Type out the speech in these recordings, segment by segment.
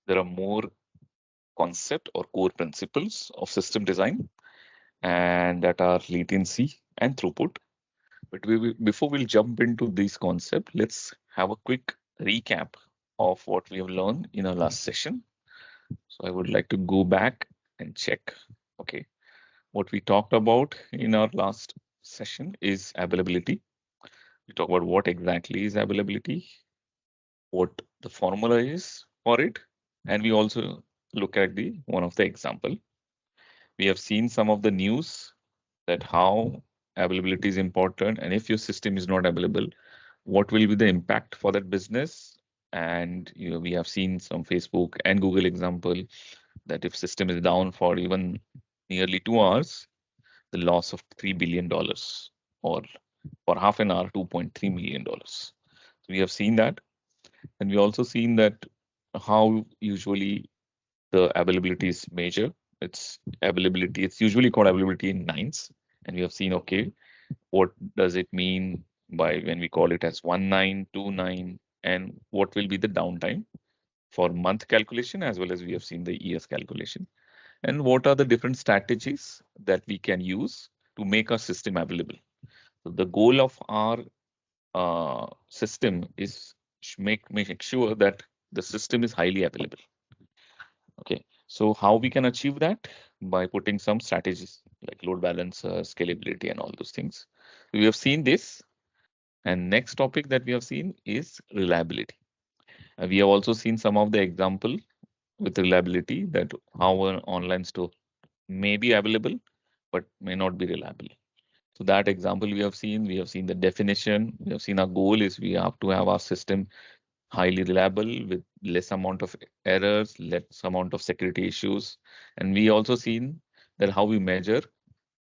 there are more concept or core principles of system design, and that are latency and throughput. But before we'll jump into these concepts, let's have a quick recap of what we have learned in our last session. So I would like to go back and check. Okay, what we talked about in our last session is availability. We talk about what exactly is availability, what the formula is for it, and we also look at the one of the example. We have seen some of the news that how availability is important, and if your system is not available, what will be the impact for that business. And we have seen some Facebook and Google example that if system is down for even nearly 2 hours, the loss of $3 billion, or for half an hour, $2.3 million. So we have seen that, and we also seen that how usually the availability is measured. It's availability. It's usually called availability in nines, and we have seen, okay, what does it mean by when we call it as 1 9, 2 9, and what will be the downtime for month calculation, as well as we have seen the years calculation, and what are the different strategies that we can use to make our system available. So the goal of our system is make sure that the system is highly available. Okay, so how we can achieve that? By putting some strategies like load balancer, scalability, and all those things. We have seen this, and next topic that we have seen is reliability. We have also seen some of the example with reliability, that how an online store may be available but may not be reliable. So that example we have seen the definition, we have seen our goal is we have to have our system highly reliable with less amount of errors, less amount of security issues. And we also seen that how we measure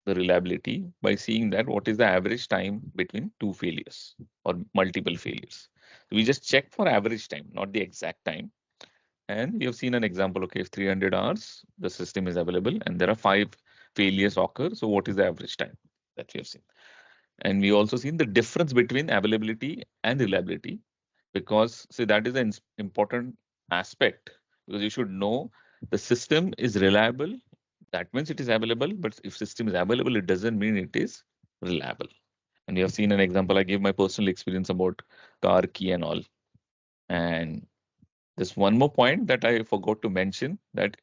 the reliability by seeing that what is the average time between two failures or multiple failures. So we just check for average time, not the exact time. And we have seen an example, okay, if 300 hours, the system is available and there are 5 failures occur. So what is the average time that we have seen? And we also seen the difference between availability and reliability, because see that is an important aspect, because you should know the system is reliable. That means it is available, but if system is available, it doesn't mean it is reliable. And we have seen an example. I gave my personal experience about car key and all. And there's one more point that I forgot to mention, that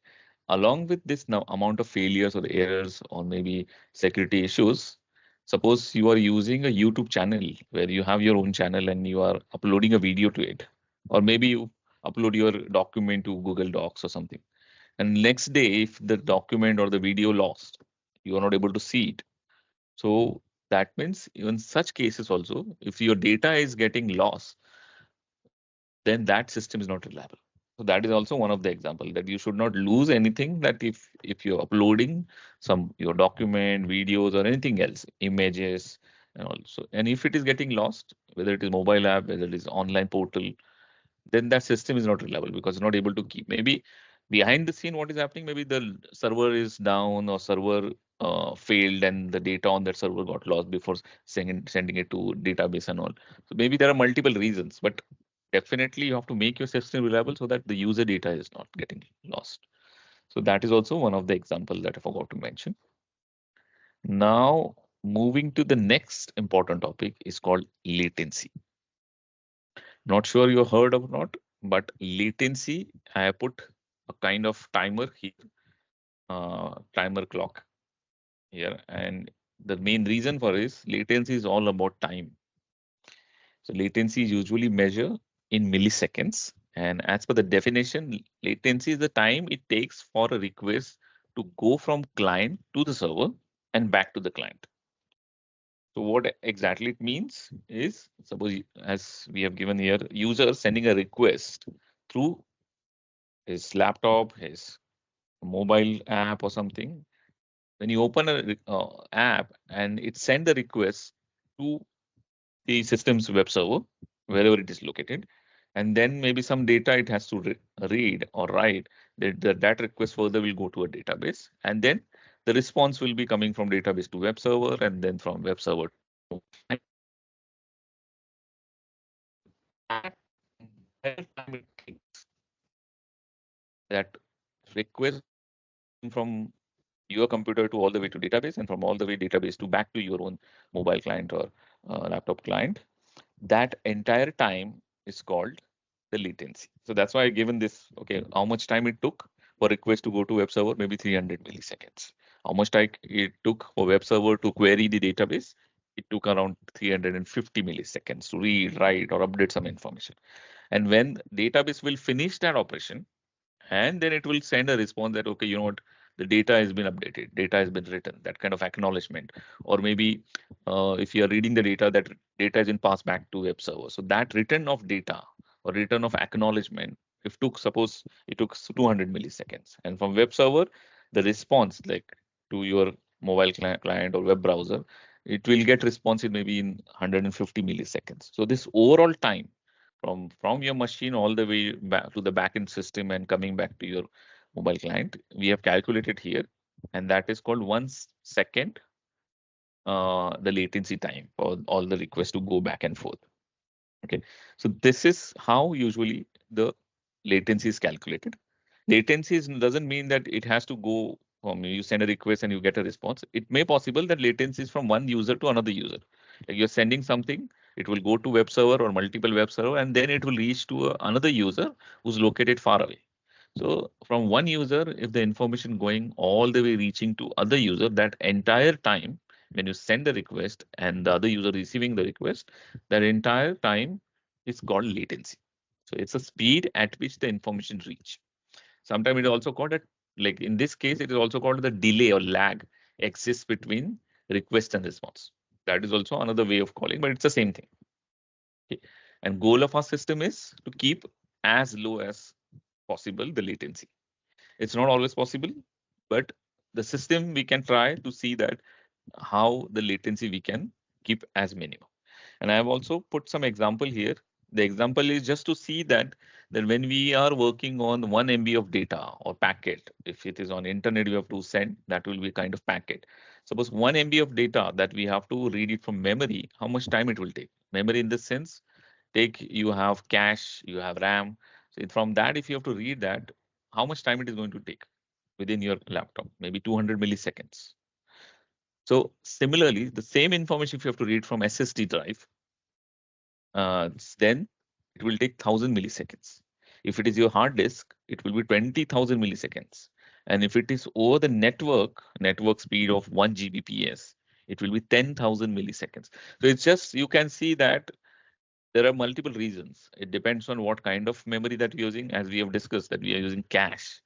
along with this now amount of failures or errors or maybe security issues, suppose you are using a YouTube channel where you have your own channel and you are uploading a video to it, or maybe you upload your document to Google Docs or something. And next day, if the document or the video lost, you are not able to see it. So that means even such cases also, if your data is getting lost, then that system is not reliable. So that is also one of the example that you should not lose anything. That if you're uploading some your document, videos, or anything else, images, and also, and if it is getting lost, whether it is mobile app, whether it is online portal, then that system is not reliable because it's not able to keep. Maybe behind the scene, what is happening? Maybe the server is down or server failed and the data on that server got lost before sending it to database and all. So maybe there are multiple reasons, but definitely you have to make your system reliable so that the user data is not getting lost. So that is also one of the examples that I forgot to mention. Now, moving to the next important topic is called latency. Not sure you heard or not, but latency, I have put a kind of timer here, timer clock here. And the main reason for is latency is all about time. So latency is usually measured in milliseconds. And as per the definition, latency is the time it takes for a request to go from client to the server and back to the client. So what exactly it means is, suppose as we have given here, user sending a request through his laptop, his mobile app or something. When you open a app and it send the request to the system's web server, wherever it is located, and then maybe some data it has to read or write, that request further will go to a database, and then the response will be coming from database to web server, and then from web server to that request going from your computer to all the way to database, and from all the way database to back to your own mobile client or laptop client, that entire time is called the latency. So that's why I given this, okay, how much time it took for request to go to web server, maybe 300 milliseconds. How much time it took for web server to query the database? It took around 350 milliseconds to read, write, or update some information. And when database will finish that operation, and then it will send a response that, okay, you know what, the data has been updated, data has been written, that kind of acknowledgement. Or maybe if you are reading the data, that data has been passed back to web server. So that return of data or return of acknowledgement, if took, suppose it took 200 milliseconds, and from web server the response, like to your mobile client or web browser, it will get response in maybe in 150 milliseconds. So this overall time from your machine all the way back to the backend system and coming back to your mobile client, we have calculated here, and that is called 1 second, the latency time for all the requests to go back and forth. Okay, so this is how usually the latency is calculated. Latency doesn't mean that it has to go from you send a request and you get a response. It may possible that latency is from one user to another user. Like you're sending something, it will go to web server or multiple web server, and then it will reach to another user who's located far away. So from one user, if the information going all the way reaching to other user, that entire time when you send the request and the other user receiving the request, that entire time is called latency. So it's a speed at which the information reach. Sometimes it is also called a, like in this case, it is also called the delay or lag exists between request and response. That is also another way of calling, but it's the same thing. Okay. And goal of our system is to keep as low as possible the latency. It's not always possible, but the system we can try to see that how the latency we can keep as minimum. And I have also put some example here. The example is just to see that when we are working on 1 MB of data or packet, if it is on internet, we have to send, that will be kind of packet. Suppose 1 MB of data that we have to read it from memory, how much time it will take? Memory in the sense, take you have cache, you have RAM. So from that, if you have to read that, how much time it is going to take within your laptop? Maybe 200 milliseconds. So similarly, the same information if you have to read from SSD drive, then it will take 1,000 milliseconds. If it is your hard disk, it will be 20,000 milliseconds. And if it is over the network speed of 1 Gbps, it will be 10,000 milliseconds. So it's just, you can see that there are multiple reasons. It depends on what kind of memory that you're using. As we have discussed, that we are using cache,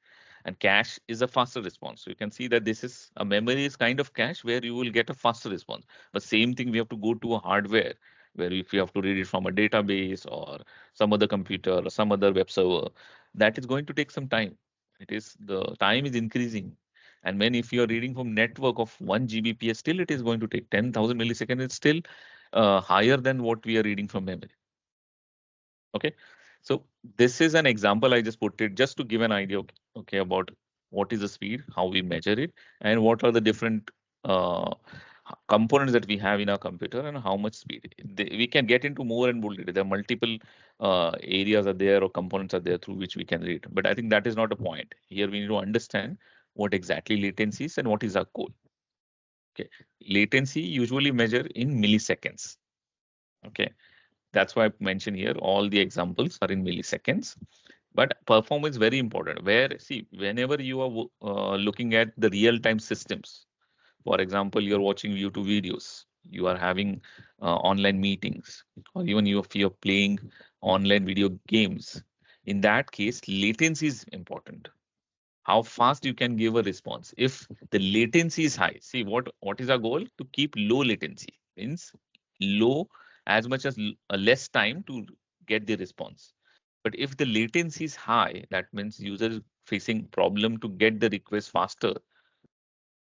and cache is a faster response. So you can see that this is a memory is kind of cache where you will get a faster response. But same thing, we have to go to a hardware where if you have to read it from a database or some other computer or some other web server, that is going to take some time. It is, the time is increasing. And when if you are reading from network of 1 Gbps, still it is going to take 10,000 milliseconds. It's still higher than what we are reading from memory. Okay, so this is an example I just put it just to give an idea, okay, about what is the speed, how we measure it, and what are the different components that we have in our computer and how much speed. We can get into more and more detail. There are multiple areas are there or components are there through which we can read. But I think that is not a point. Here we need to understand what exactly latency is and what is our goal. Okay, latency usually measure in milliseconds. Okay, that's why I mentioned here all the examples are in milliseconds. But performance is very important. Where, see, whenever you are looking at the real-time systems, for example, you're watching YouTube videos, you are having online meetings, or even if you're playing online video games, in that case, latency is important. How fast you can give a response. If the latency is high, see what is our goal? To keep low latency, means low as much as less time to get the response. But if the latency is high, that means user is facing problem to get the request faster,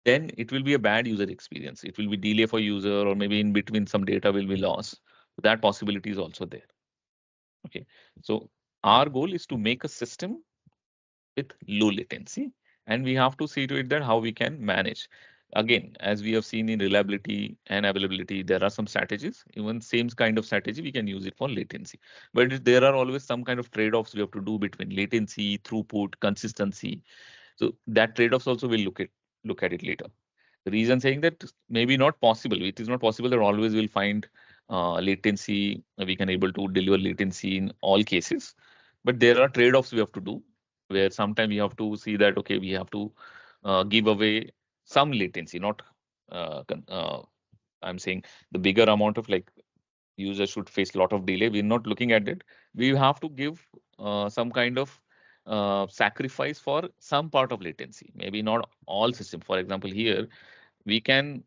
then it will be a bad user experience. It will be delay for user, or maybe in between some data will be lost. That possibility is also there. Okay, so our goal is to make a system with low latency, and we have to see to it that how we can manage. Again, as we have seen in reliability and availability, there are some strategies. Even same kind of strategy, we can use it for latency. But there are always some kind of trade-offs we have to do between latency, throughput, consistency. So that trade-offs also we'll look at it later. The reason saying that maybe not possible. It is not possible that always we'll find latency. We can able to deliver latency in all cases. But there are trade-offs we have to do, where sometimes we have to see that okay, we have to give away some latency, not I'm saying the bigger amount of like users should face a lot of delay. We're not looking at it. We have to give some kind of sacrifice for some part of latency, maybe not all system. For example, here we can,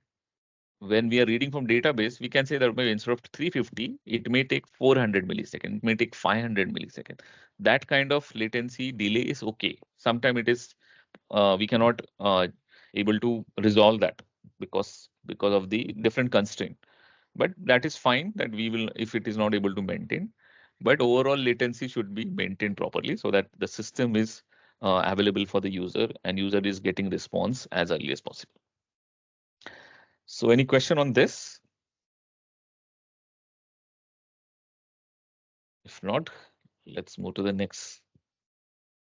when we are reading from database, we can say that maybe instead of 350, it may take 400 milliseconds, it may take 500 milliseconds. That kind of latency delay is okay. Sometimes it is we cannot able to resolve that because of the different constraint. But that is fine that we will if it is not able to maintain. But overall latency should be maintained properly so that the system is available for the user and user is getting response as early as possible. So any question on this? If not, let's move to the next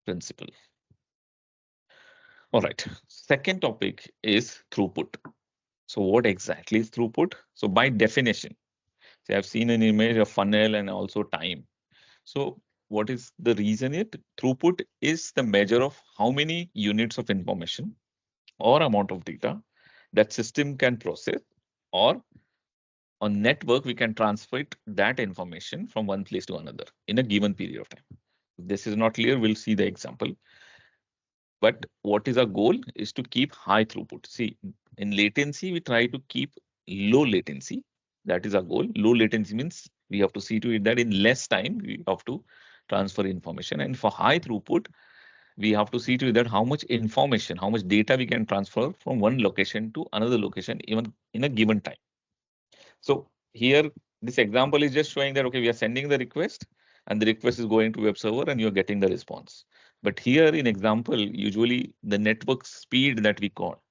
principle. All right. Second topic is throughput. So what exactly is throughput? So by definition, see, I've seen an image of funnel and also time. So what is the reason it? Throughput is the measure of how many units of information or amount of data that system can process, or on network we can transfer that information from one place to another in a given period of time. If this is not clear, we'll see the example. But what is our goal is to keep high throughput. See, in latency, we try to keep low latency. That is our goal. Low latency means we have to see to it that in less time, we have to transfer information. And for high throughput, we have to see to it that how much information, how much data we can transfer from one location to another location, even in a given time. So here, this example is just showing that, okay, we are sending the request and the request is going to web server and you're getting the response. But here in example, usually the network speed that we call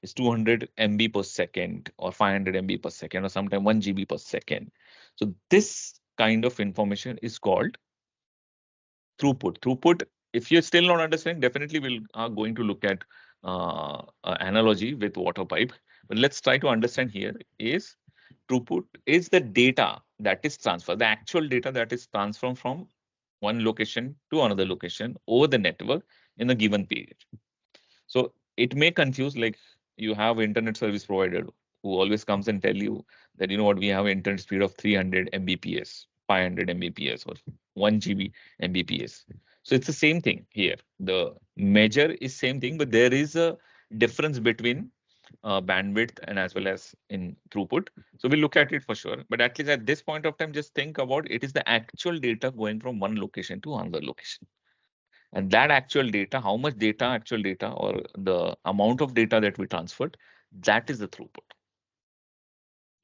is 200 MB per second or 500 MB per second or sometimes 1 GB per second. So this kind of information is called throughput. Throughput, if you're still not understanding, definitely we'll are going to look at analogy with water pipe. But let's try to understand here is throughput is the data that is transferred, the actual data that is transferred from one location to another location over the network in a given period. So it may confuse, like you have internet service provider who always comes and tell you that, you know what, we have internet speed of 300 Mbps, 500 Mbps or 1 GB Mbps. So it's the same thing here. The measure is same thing, but there is a difference between bandwidth and as well as in throughput. So we'll look at it for sure. But at least at this point of time, just think about it is the actual data going from one location to another location. And that actual data, how much data, actual data, or the amount of data that we transferred, that is the throughput.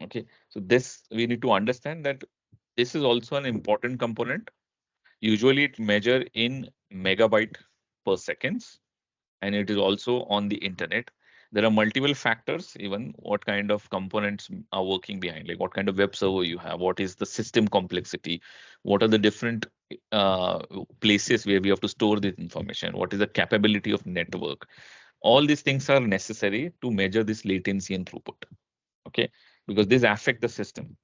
Okay, so this we need to understand that this is also an important component. Usually it measure in megabyte per seconds, and it is also on the internet. There are multiple factors, even what kind of components are working behind, like what kind of web server you have, what is the system complexity, what are the different uh, places where we have to store this information, what is the capability of network. All these things are necessary to measure this latency and throughput. Okay, because this affect the system.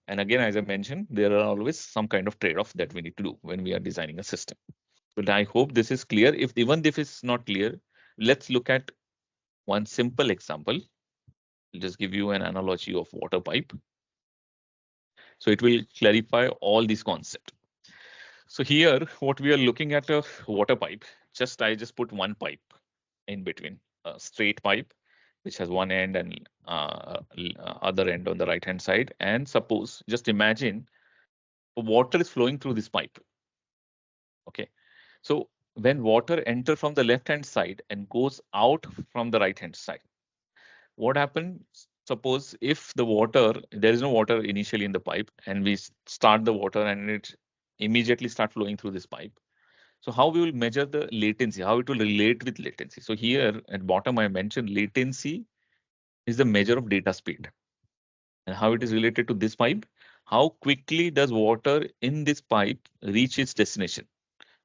And again, as I mentioned, there are always some kind of trade-off that we need to do when we are designing a system. But I hope this is clear. If even if it's not clear, let's look at one simple example. I'll just give you an analogy of water pipe. So it will clarify all these concepts. So here, what we are looking at a water pipe, I just put one pipe in between, a straight pipe, which has one end and other end on the right hand side. And suppose, just imagine water is flowing through this pipe. Okay. So when water enters from the left hand side and goes out from the right hand side, what happens? Suppose if there is no water initially in the pipe and we start the water and it immediately start flowing through this pipe. So how we will measure the latency, how it will relate with latency. So here at bottom, I mentioned latency is the measure of data speed. And how it is related to this pipe? How quickly does water in this pipe reach its destination?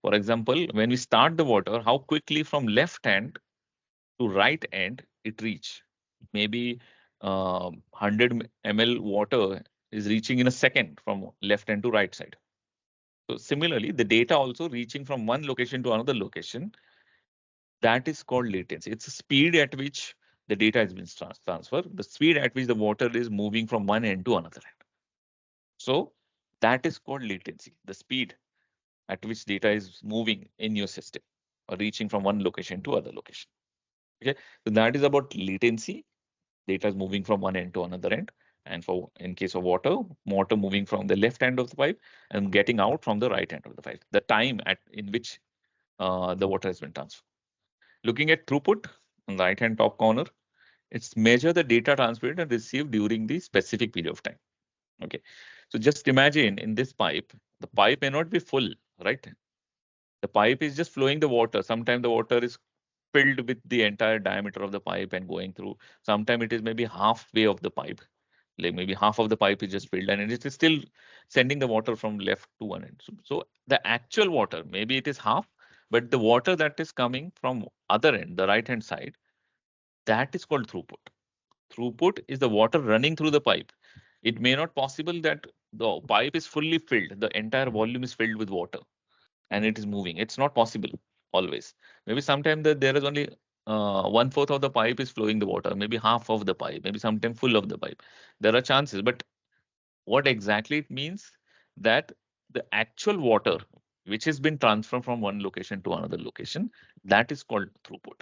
For example, when we start the water, how quickly from left hand to right end it reach? Maybe 100 ml water is reaching in a second from left hand to right side. So similarly, the data also reaching from one location to another location, that is called latency. It's the speed at which the data has been transferred, the speed at which the water is moving from one end to another end. So that is called latency, the speed at which data is moving in your system or reaching from one location to other location. Okay, so that is about latency. Data is moving from one end to another end. And for in case of water moving from the left end of the pipe and getting out from the right end of the pipe. The time in which the water has been transferred. Looking at throughput on the right hand top corner, it's measure the data transmitted and received during the specific period of time. Okay, so just imagine in this pipe, the pipe may not be full, right? The pipe is just flowing the water. Sometimes the water is filled with the entire diameter of the pipe and going through. Sometimes it is maybe halfway of the pipe, like maybe half of the pipe is just filled and it is still sending the water from left to one end. So the actual water, maybe it is half, but the water that is coming from other end, the right hand side, that is called throughput. Throughput is the water running through the pipe. It may not possible that the pipe is fully filled, the entire volume is filled with water and it is moving. It's not possible always. Maybe sometimes there is only one-fourth of the pipe is flowing the water, maybe half of the pipe, maybe sometimes full of the pipe. There are chances, but what exactly it means that the actual water which has been transferred from one location to another location, that is called throughput.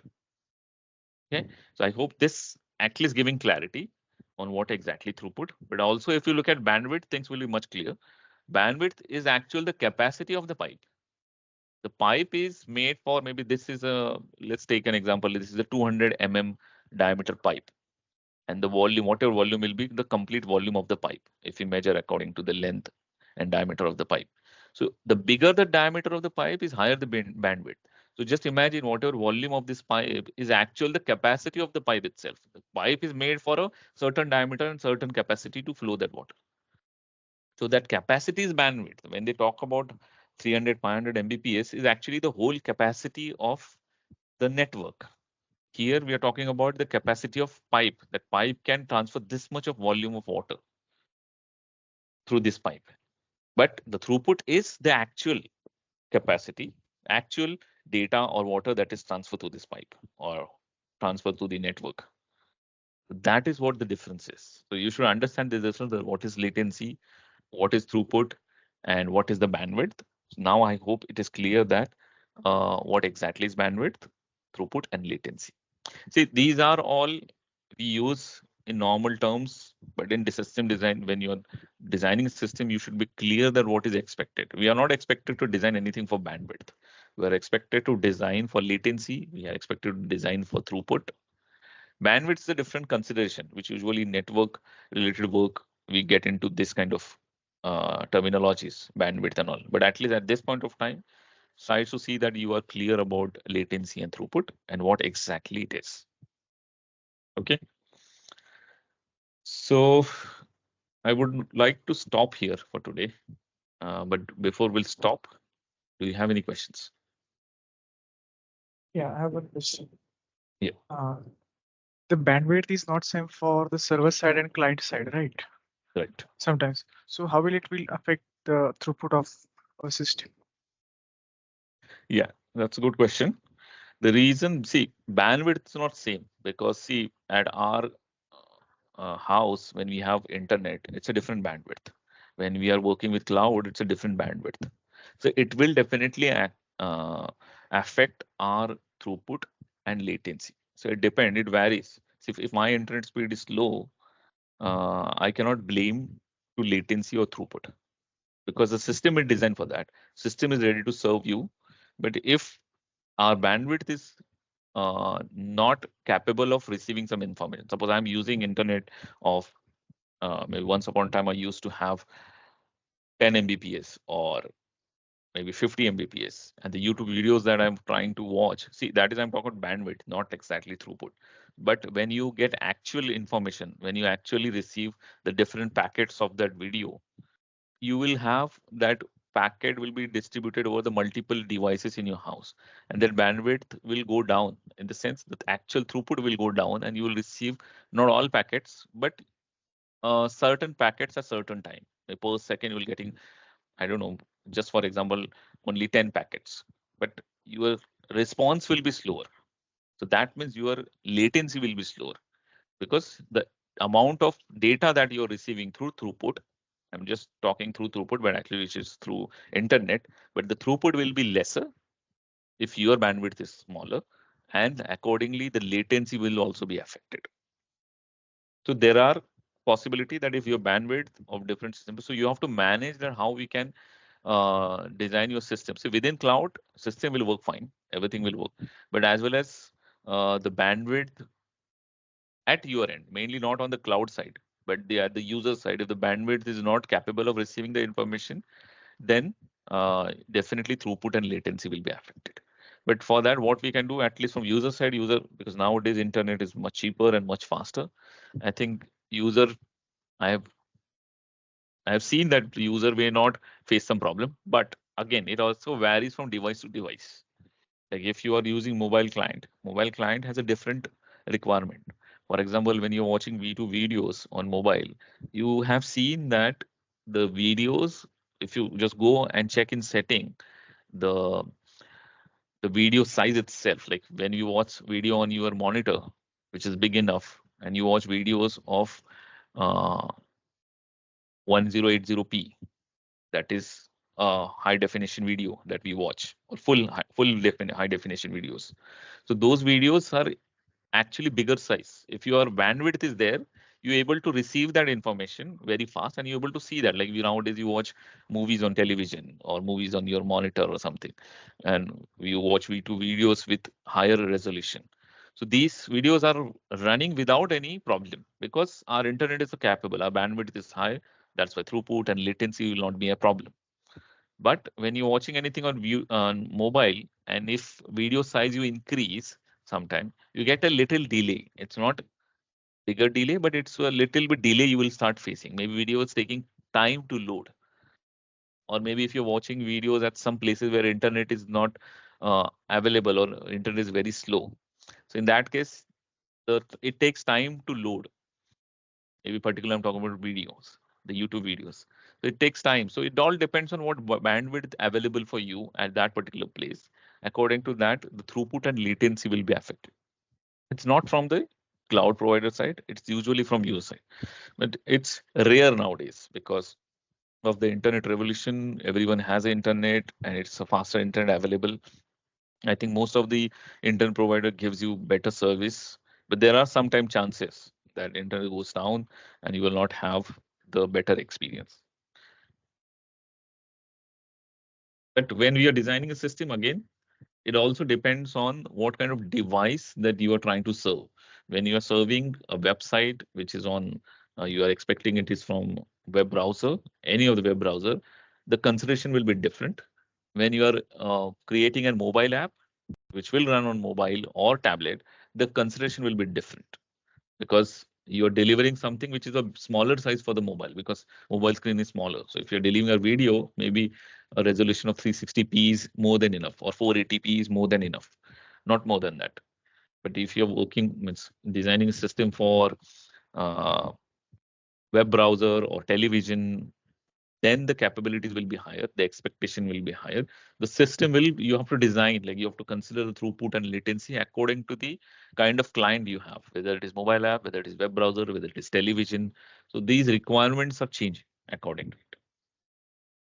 Okay, so I hope this at least giving clarity on what exactly throughput, but also if you look at bandwidth, things will be much clear. Bandwidth is actual the capacity of the pipe. The pipe is made for, maybe this is let's take an example. This is a 200 diameter pipe. And the volume, whatever volume will be the complete volume of the pipe, if we measure according to the length and diameter of the pipe. So the bigger the diameter of the pipe is higher the bandwidth. So just imagine whatever volume of this pipe is actual the capacity of the pipe itself. The pipe is made for a certain diameter and certain capacity to flow that water. So that capacity is bandwidth. When they talk about 300, 500 Mbps is actually the whole capacity of the network. Here we are talking about the capacity of pipe. That pipe can transfer this much of volume of water through this pipe. But the throughput is the actual capacity, actual data or water that is transferred through this pipe or transferred to the network. That is what the difference is. So you should understand the difference of what is latency, what is throughput, and what is the bandwidth. So now I hope it is clear that what exactly is bandwidth, throughput, and latency. See, these are all we use in normal terms, but in the system design, when you're designing a system, you should be clear that what is expected. We are not expected to design anything for bandwidth. We are expected to design for latency. We are expected to design for throughput. Bandwidth is a different consideration, which usually network related work, we get into this kind of terminologies, bandwidth and all. But at least at this point of time, try to see that you are clear about latency and throughput and what exactly it is. Okay. So I would like to stop here for today. But before we'll stop, do you have any questions? Yeah, I have one question. Yeah. The bandwidth is not same for the server side and client side, right? Right. Sometimes. So how will it will affect the throughput of a system? Yeah, that's a good question. The reason, see, bandwidth is not same because see, at our house, when we have internet, it's a different bandwidth. When we are working with cloud, it's a different bandwidth. So it will definitely affect our throughput and latency. So it depends, it varies. So if my internet speed is low, I cannot blame to latency or throughput because the system is designed for that. System is ready to serve you. But if our bandwidth is not capable of receiving some information, suppose I'm using internet of maybe once upon a time I used to have 10 Mbps or maybe 50 Mbps, and the YouTube videos that I'm trying to watch, see, that is I'm talking about bandwidth, not exactly throughput. But when you get actual information, when you actually receive the different packets of that video, you will have that packet will be distributed over the multiple devices in your house, and that bandwidth will go down, in the sense that actual throughput will go down, and you will receive not all packets, but certain packets at certain time. Like per second, you will getting, I don't know, just for example, only 10 packets, but your response will be slower. So that means your latency will be slower, because the amount of data that you're receiving through throughput, I'm just talking through throughput, but actually which is through internet, but the throughput will be lesser if your bandwidth is smaller, and accordingly the latency will also be affected. So there are possibility that if your bandwidth of different systems, so you have to manage that how we can design your system. So within cloud, system will work fine, everything will work, but as well as the bandwidth at your end, mainly not on the cloud side, but at the user side, if the bandwidth is not capable of receiving the information, then definitely throughput and latency will be affected. But for that, what we can do, at least from user side, because nowadays internet is much cheaper and much faster. I think user, I have I have seen that the user may not face some problem, but again, it also varies from device to device. Like if you are using mobile client has a different requirement. For example, when you're watching V2 videos on mobile, you have seen that the videos, if you just go and check in setting, the the video size itself, like when you watch video on your monitor, which is big enough, and you watch videos of uh, 1080p, that is a high definition video that we watch, or high definition videos. So those videos are actually bigger size. If your bandwidth is there, you're able to receive that information very fast, and you're able to see that. Like nowadays, you watch movies on television or movies on your monitor or something, and you watch V2 videos with higher resolution. So these videos are running without any problem because our internet is capable, our bandwidth is high. That's why throughput and latency will not be a problem. But when you're watching anything on mobile, and if video size you increase, sometime you get a little delay. It's not bigger delay, but it's a little bit delay you will start facing. Maybe video is taking time to load, or maybe if you're watching videos at some places where internet is not available, or internet is very slow. So in that case, it takes time to load. Maybe particularly I'm talking about videos, the YouTube videos. So it takes time. So it all depends on what bandwidth available for you at that particular place. According to that, the throughput and latency will be affected. It's not from the cloud provider side. It's usually from your side. But it's rare nowadays because of the internet revolution. Everyone has internet, and it's a faster internet available. I think most of the internet provider gives you better service, but there are sometimes chances that internet goes down and you will not have the better experience. But when we are designing a system, again, it also depends on what kind of device that you are trying to serve. When you are serving a website which is on, you are expecting it is from web browser, any of the web browser, the consideration will be different. When you are creating a mobile app, which will run on mobile or tablet, the consideration will be different because you're delivering something which is a smaller size for the mobile, because mobile screen is smaller. So if you're delivering a video, maybe a resolution of 360p is more than enough, or 480p is more than enough, not more than that. But if you're working, means designing a system for uh, web browser or television, then the capabilities will be higher, the expectation will be higher. The system will, you have to design, like you have to consider the throughput and latency according to the kind of client you have, whether it is mobile app, whether it is web browser, whether it is television. So these requirements are changing accordingly.